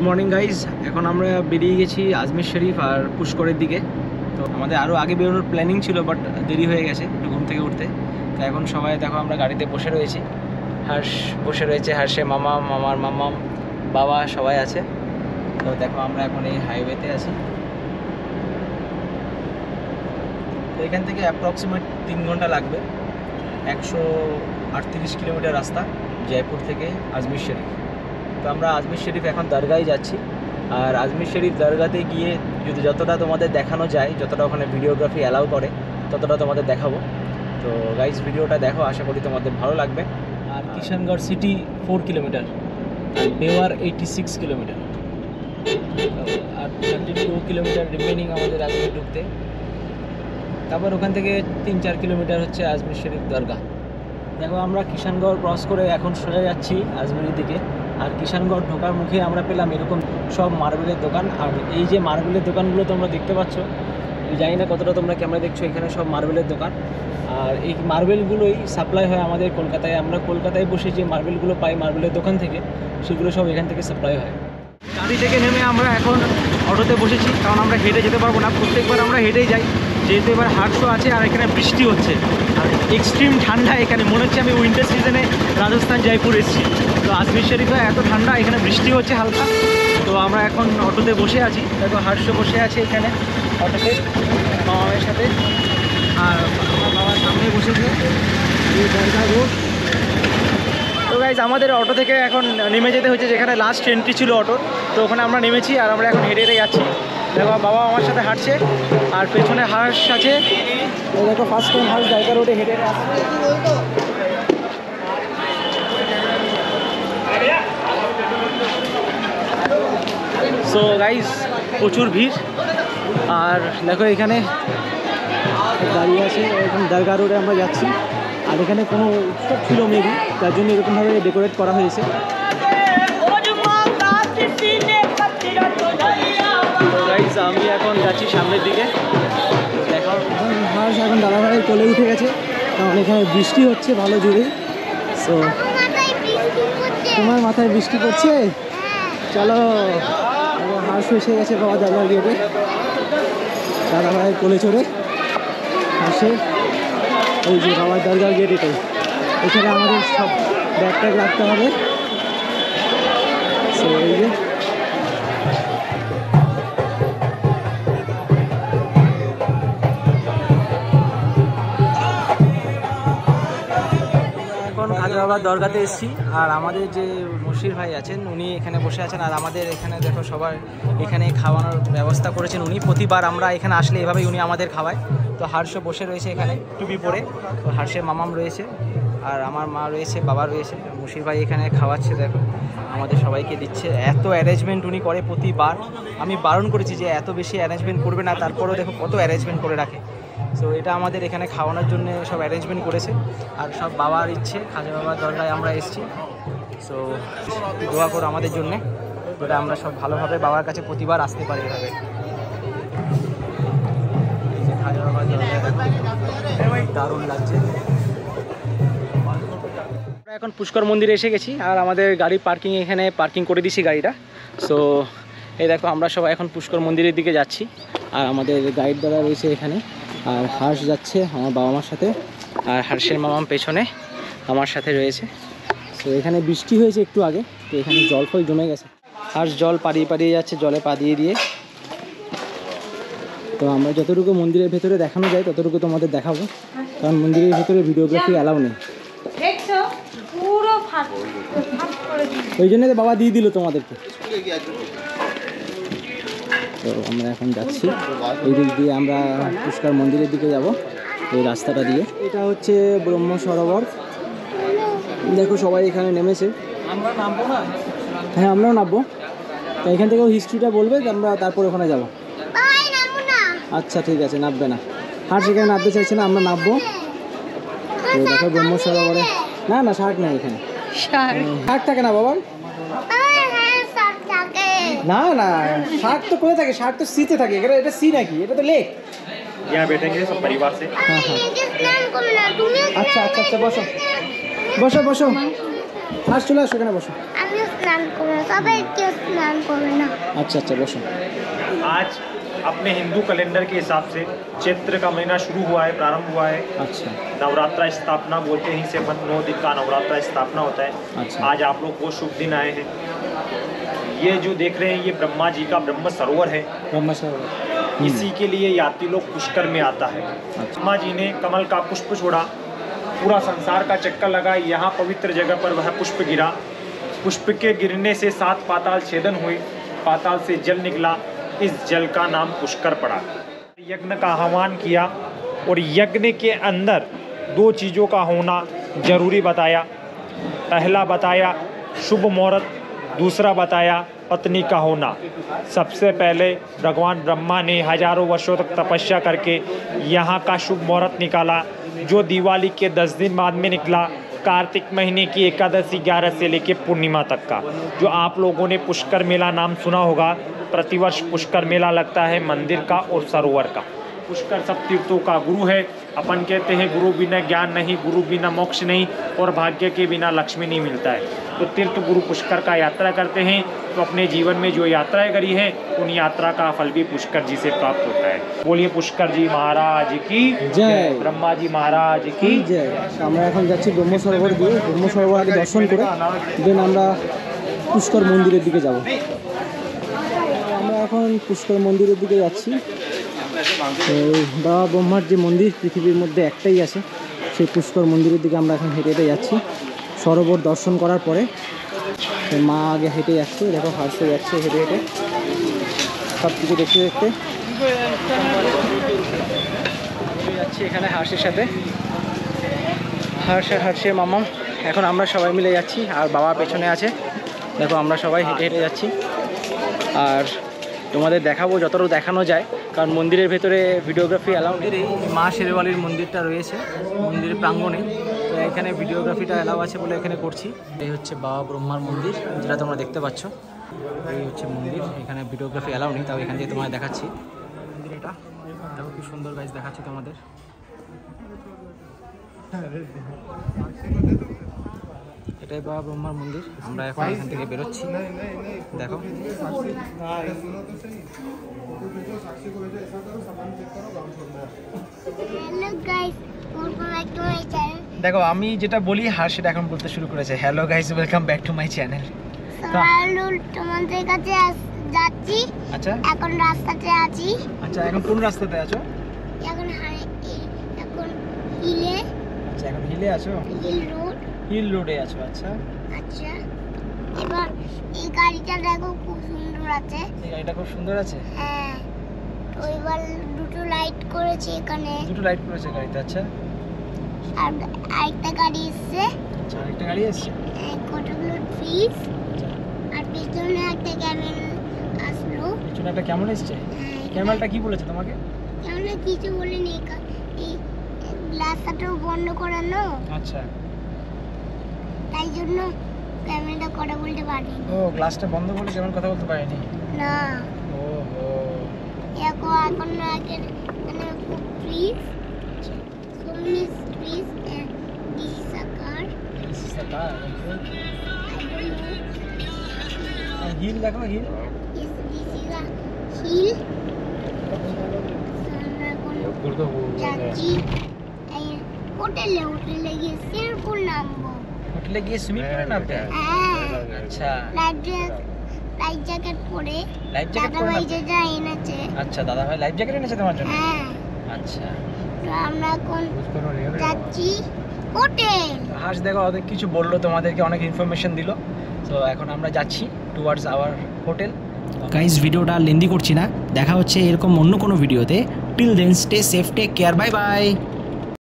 Morning guys, এখন আমরা বেরিয়ে গেছি আজমির শরীফ আর পুষ্করের দিকে। তো আমাদের আরও আগে বেরোনোর প্ল্যানিং ছিল, বাট দেরি হয়ে গেছে একটু ঘুম থেকে উঠতে। তো এখন সবাই দেখো আমরা গাড়িতে বসে রয়েছি, হর্ষ বসে রয়েছে, হর্ষে মামা, মামার মামা, বাবা সবাই আছে। তো দেখো আমরা এখন এই হাইওয়েতে আছি। তো এখান থেকে অ্যাপ্রক্সিমেট 3 ঘন্টা লাগবে, 138 কিলোমিটার রাস্তা জয়পুর থেকে আজমির শরীফ। তো আমরা আজমির শরীফ এখন দরগায় যাচ্ছি, আর আজমির শরীফ দরগাতে গিয়ে যদি যতটা তোমাদের দেখানো যায়, যতটা ওখানে ভিডিওগ্রাফি অ্যালাউ করে ততটা তোমাদের দেখাবো। তো গাইজ ভিডিওটা দেখো, আশা করি তোমাদের ভালো লাগবে। আর কিষানগড় সিটি 4 কিলোমিটার, আর বেওয়ার 86 কিলোমিটার, আর 32 কিলোমিটার রিমেনিং আমাদের আজমির ঢুকতে। তারপর ওখান থেকে 3-4 কিলোমিটার হচ্ছে আজমির শরীফ দরগা। দেখো আমরা কিষানগড় ক্রস করে এখন সোজা যাচ্ছি আজমিরের দিকে। আর কিষানগড় ঢোকার মুখে আমরা পেলাম এরকম সব মার্বেলের দোকান। আর এই যে মার্বেলের দোকানগুলো তোমরা দেখতে পাচ্ছ, জানি না কতটা তোমরা ক্যামেরা দেখছো, এখানে সব মার্বেলের দোকান। আর এই মার্বেলগুলোই সাপ্লাই হয় আমাদের কলকাতায়। আমরা কলকাতায় বসে যে মার্বেলগুলো পাই মার্বেলের দোকান থেকে, সেগুলো সব এখান থেকে সাপ্লাই হয়। গাড়ি থেকে নেমে আমরা এখন অটোতে বসেছি, কারণ আমরা হেঁটে যেতে পারবো না। প্রত্যেকবার আমরা হেঁটেই যাই, যেহেতু এবার হাটশো আছে আর এখানে বৃষ্টি হচ্ছে আর এক্সট্রিম ঠান্ডা। এখানে মনে হচ্ছে আমি উইন্টার সিজনে রাজস্থান জয়পুর এসেছি। তো আজমির শরীফে এত ঠান্ডা, এখানে বৃষ্টি হচ্ছে হালকা। তো আমরা এখন অটোতে বসে আছি, দেখো হাটশো বসে আছে এখানে অটোতে মামার সাথে, আর আমার বাবার সামনে বসেছে এই দরগা রোড। তো গাইজ আমাদের অটো থেকে এখন নেমে যেতে হচ্ছে, যেখানে লাস্ট এন্ট্রি ছিল অটোর। তো ওখানে আমরা নেমেছি আর আমরা এখন হেঁটে হেঁটে যাচ্ছি। দেখো বাবা আমার সাথে হাঁটছে আর পেছনে হাঁস আছে। দেখো ফার্স্ট টাইম হাঁস দরগা রোডে হেঁটে হেঁটে আসছে। সো গাইজ প্রচুর ভিড়। আর দেখো এখানে দাঁড়িয়ে আছে, এখন দরগা রোডে আমরা যাচ্ছি। আর এখানে কোনো উৎসব ছিল মেবি, তার জন্য এরকমভাবে ডেকোরেট করা হয়েছে। তো গাইজ আমি এখন যাচ্ছি সামনের দিকে। দেখো হাঁস এখন দাদাভাইয়ের কোলে উঠে গেছে, কারণ এখানে বৃষ্টি হচ্ছে ভালো জোরে। সো তোমার মাথায় বৃষ্টি পড়ছে? চলো, হাঁস এসে গেছে বাবা দাদার গেটে, দাদাভাইয়ের কোলে চড়ে হাসে। ওই যে বাবার দরগার গেট, এটাই। এখানে আমাদের সব ব্যাগ ট্যাগ রাখতে হবে। সো এই যে খাজা বাবার দরগাতে এসেছি। আর আমাদের যে মুশির ভাই আছেন উনি এখানে বসে আছেন, আর আমাদের এখানে দেখো সবার এখানে খাওয়ানোর ব্যবস্থা করেছেন উনি। প্রতিবার আমরা এখানে আসলে এভাবেই উনি আমাদের খাওয়ায়। তো হার্ষ বসে রয়েছে এখানে টুপি পরে, তো হার্ষের মামাম রয়েছে, আর আমার মা রয়েছে, বাবা রয়েছে। মুশির ভাই এখানে খাওয়াচ্ছে, দেখো আমাদের সবাইকে দিচ্ছে। এত অ্যারেঞ্জমেন্ট উনি করে প্রতিবার। আমি বারণ করেছি যে এত বেশি অ্যারেঞ্জমেন্ট করবে না, তারপরেও দেখো কত অ্যারেঞ্জমেন্ট করে রাখে। সো এটা আমাদের এখানে খাওয়ানোর জন্য সব অ্যারেঞ্জমেন্ট করেছে। আর সব বাবার ইচ্ছে, খাজা বাবার দরগায় আমরা এসেছি। সো দোয়া করো আমাদের জন্যে, যেটা আমরা সব ভালোভাবে বাবার কাছে প্রতিবার আসতে পারি এভাবে। এই যে খাজা বাবার দরগায় দারুণ লাগছে। আমরা এখন পুষ্কর মন্দিরে এসে গেছি, আর আমাদের গাড়ি পার্কিং এখানে পার্কিং করে দিয়েছি গাড়িটা। সো এই দেখো আমরা সবাই এখন পুষ্কর মন্দিরের দিকে যাচ্ছি, আর আমাদের গাইড দ্বারা রয়েছে এখানে। আর হাঁস যাচ্ছে আমার বাবা মার সাথে, আর হাঁসের মামাম পেছনে আমার সাথে রয়েছে। তো এখানে বৃষ্টি হয়েছে একটু আগে, তো এখানে জল ফল জমে গেছে। হাঁস জল পাড়িয়ে পাড়িয়ে যাচ্ছে, জলে পা দিয়ে দিয়ে। তো আমরা যতটুকু মন্দিরের ভেতরে দেখানো যায় ততটুকু তোমাদের দেখাবো, কারণ মন্দিরের ভেতরে ভিডিওগ্রাফি অ্যালাউ নেই। ওই জন্য তো বাবা দিয়ে দিল তোমাদেরকে। তো আমরা এখন যাচ্ছি এই দিক দিয়ে, আমরা পুষ্কর মন্দিরের দিকে যাব এই রাস্তাটা দিয়ে। এটা হচ্ছে ব্রহ্ম সরোবর। দেখো সবাই এখানে নেমেছে। আমরা নামবো না? হ্যাঁ আমরাও নামবো। তো এখান থেকেও হিস্ট্রিটা বলবে, আমরা তারপর ওখানে যাবো। আচ্ছা ঠিক আছে, নামবে না। আর সেখানে নামতে চাইছে না, আমরা নামবো। তো দেখো ব্রহ্ম সরোবরে না না শার্ক নেই এখানে। শার্ক থাকে না বাবা? না না শার্ক তো কোথায় থাকে? শার্ক তো সিতে থাকে। এটা সি নাকি? এটা তো লেক। यहाँ बैठेंगे सब परिवार से। हाँ हाँ अच्छा अच्छा अच्छा बसो बसो बसो आज चले আসো, এখানে বসো। স্নান করবে, সবাই কেউ স্নান করবে না। আচ্ছা আচ্ছা বসো। आज अपने हिंदू कैलेंडर के हिसाब से चैत्र का महीना शुरू हुआ है, प्रारंभ हुआ है। अच्छा नवरात्रा स्थापना बोलते ही से 9 दिन का नवरात्रा स्थापना होता है। अच्छा। आज आप लोग बहुत शुभ दिन आए हैं। ये जो देख रहे हैं ये ब्रह्मा जी का ब्रह्म सरोवर है। ब्रह्म सरोवर इसी के लिए यात्री लोग पुष्कर में आता है। अच्छा। ब्रह्मा जी ने कमल का पुष्प छोड़ा, पूरा संसार का चक्कर लगा, यहाँ पवित्र जगह पर वह पुष्प गिरा। पुष्प के गिरने से 7 पाताल छेदन हुए, पाताल से जल निकला, इस जल का नाम पुष्कर पड़ा। यज्ञ का आह्वान किया और यज्ञ के अंदर 2 चीज़ों का होना जरूरी बताया। पहला बताया शुभ मुहूर्त, दूसरा बताया पत्नी का होना। सबसे पहले भगवान ब्रह्मा ने हजारों वर्षों तक तपस्या करके यहाँ का शुभ मुहूर्त निकाला, जो दिवाली के 10 दिन बाद में निकला। कार्तिक महीने की एकादशी 11 से लेकर पूर्णिमा तक का, जो आप लोगों ने पुष्कर मेला नाम सुना होगा। प्रतिवर्ष पुष्कर मेला लगता है मंदिर का और सरोवर का। पुष्कर सब तीर्थों का गुरु है। अपन कहते हैं गुरु बिना ज्ञान नहीं, गुरु बिना मोक्ष नहीं, और भाग्य के बिना लक्ष्मी नहीं मिलता है। तो तीर्थ गुरु पुष्कर का यात्रा करते हैं, तो अपने जीवन में जो यात्राएं करी है उन यात्रा का फल भी पुष्कर जी से प्राप्त होता है। बोलिए पुष्कर जी महाराज की जय। ब्रह्मा जी महाराज की जय। আমরা এখন যাচ্ছি ব্রহ্ম সরোবর দিয়ে, ব্রহ্ম সরোবর আগে দর্শন করে দেন আমরা পুষ্কর মন্দিরের দিকে যাব। আমরা এখন পুষ্কর মন্দিরের দিকে যাচ্ছি। বাবা ব্রহ্মার যে মন্দির পৃথিবীর মধ্যে একটাই আছে, সেই পুষ্কর মন্দিরের দিকে আমরা এখন হেঁটে হেঁটে যাচ্ছি। সরোবর দর্শন করার পরে মা আগে হেঁটে যাচ্ছে, দেখো হার্ষে যাচ্ছে হেঁটে হেঁটে সব কিছু দেখতে দেখতে যাচ্ছি এখানে হার্ষের সাথে। হার্ষের মামাম, এখন আমরা সবাই মিলে যাচ্ছি আর বাবা পেছনে আছে। দেখো আমরা সবাই হেঁটে হেঁটে যাচ্ছি আর তোমাদের দেখাবো যতটা দেখানো যায়, কারণ মন্দিরের ভেতরে ভিডিওগ্রাফি অ্যালাউ নেই। এই মা শেরওয়ালির মন্দিরটা রয়েছে মন্দিরের প্রাঙ্গণে, তো এখানে ভিডিওগ্রাফিটা অ্যালাউ আছে বলে এখানে করছি। এই হচ্ছে বাবা ব্রহ্মার মন্দির, যেটা তোমরা দেখতে পাচ্ছ। এই হচ্ছে মন্দির, এখানে ভিডিওগ্রাফি অ্যালাউ নেই, তাও এখান থেকে তোমাদের দেখাচ্ছি মন্দির। এটা দেখো কি সুন্দর গাছ দেখাচ্ছি তোমাদের। এটাই বাবা ব্রহ্মার মন্দির। আমরা এখন এখান থেকে বেরোচ্ছি, দেখো। দেখো আমি যেটা বলি সেটা এখন বলতে শুরু করেছে। Hello guys, welcome back to my channel. তোমাদের কাছে যাচ্ছি। আচ্ছা এখন রাস্তাতে আছি। আচ্ছা এখন কোন রাস্তাতে আছো? এখন হিলে। আচ্ছা এখন হিলে আছো? হিল রোডে আছো। আচ্ছা আচ্ছা এবার এই গাড়িটা দেখো খুব সুন্দর আছে। এই গাড়িটা খুব সুন্দর আছে। হ্যাঁ তো এবার দুটো লাইট করেছে এখানে। দুটো লাইট করেছে গাড়িতে। আচ্ছা আর আরেকটা গাড়ি এসছে। আচ্ছা আরেকটা গাড়ি এসছে। কতগুলো ট্রিজ। আর পেছনে একটা ক্যামেল আসলো। পেছনে একটা ক্যামেল এসছে। ক্যামেলটা কি বলেছে তোমাকে? ক্যামেল কিছু বলেনি, এই গ্লাসটাও বন্ধ করানো। আচ্ছা তাই জন্য ক্যামেরাটা কথা বলতে পারিনি। ও গ্লাসটা বন্ধ বলে ক্যামেরা কথা বলতে পারেনি? না। ওহো এখন এখানে ট্রিজ। আচ্ছা so many trees and this is a car. This is the car. I don't know. Hill দেখো hill. This is a hill. আমরা এখন যাচ্ছি হোটেলে গিয়ে সুইমিং পুল নামবো। হোটেলে গিয়ে সুইমিং পুলে নামবে? আচ্ছা লাইফ জ্যাকেট পরে। লাইফ জ্যাকেট পরে দাদা ভাই যেটা এনেছে। আচ্ছা দাদা ভাই লাইফ জ্যাকেট এনেছে তোমার জন্য? হ্যাঁ। আচ্ছা তো আমরা এখন যাচ্ছি হোটেল। হাস দেখো অনেক কিছু বললো তোমাদেরকে, অনেক ইনফরমেশন দিল। তো এখন আমরা যাচ্ছি টুয়ার্ডস আওয়ার হোটেল। গাইস ভিডিওটা লেন্দি করছি না, দেখা হচ্ছে এরকম অন্য কোনো ভিডিওতে। Till then stay safe, take care, bye by.